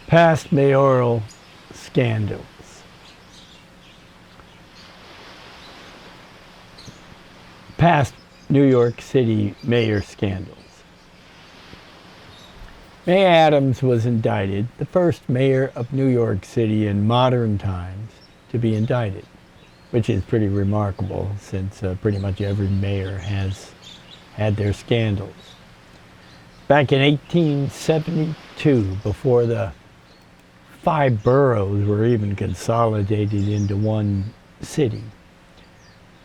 Past mayoral scandals. Past New York City mayor scandals. May Adams was indicted, the first mayor of New York City in modern times to be indicted, which is pretty remarkable since pretty much every mayor has had their scandals. Back in 1872, before the 5 boroughs were even consolidated into one city,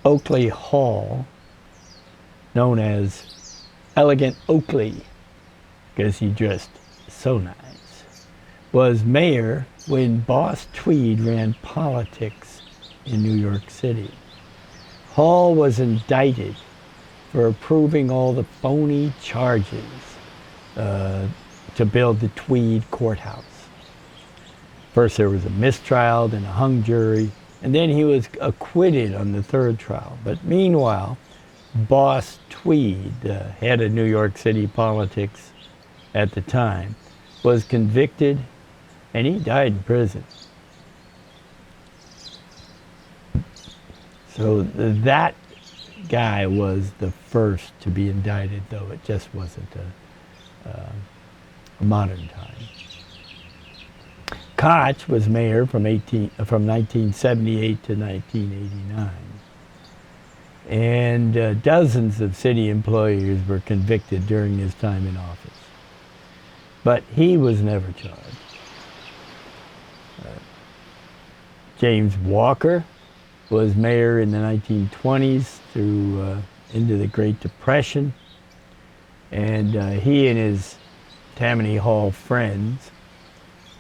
Oakley Hall, known as Elegant Oakley, because he dressed so nice, was mayor when Boss Tweed ran politics in New York City. Hall was indicted for approving all the phony charges to build the Tweed courthouse. First there was a mistrial, then a hung jury, and then he was acquitted on the 3rd trial. But meanwhile, Boss Tweed, the head of New York City politics at the time, was convicted and he died in prison. So that guy was the first to be indicted, though it just wasn't a modern time. Koch was mayor from 1978 to 1989. And dozens of city employees were convicted during his time in office. But he was never charged. James Walker was mayor in the 1920s through into the Great Depression. And he and his Tammany Hall friends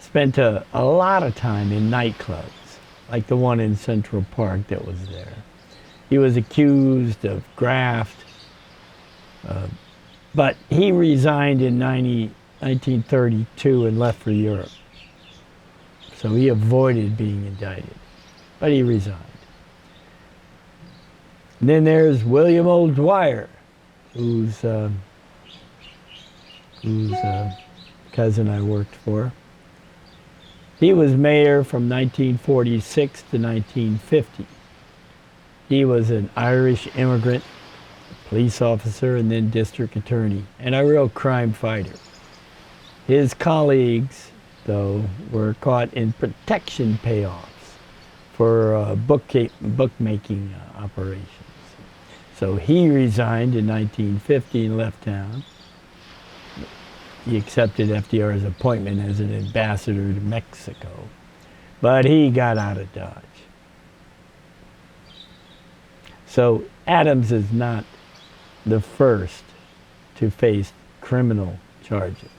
spent a lot of time in nightclubs, like the one in Central Park that was there. He was accused of graft, but he resigned in 1932 and left for Europe. So he avoided being indicted, but he resigned. And then there's William O'Dwyer, whose cousin I worked for. He was mayor from 1946 to 1950. He was an Irish immigrant, police officer, and then district attorney, and a real crime fighter. His colleagues, though, were caught in protection payoffs for bookmaking operations. So he resigned in 1950 and left town. He accepted FDR's appointment as an ambassador to Mexico, but he got out of Dodge. So Adams is not the first to face criminal charges.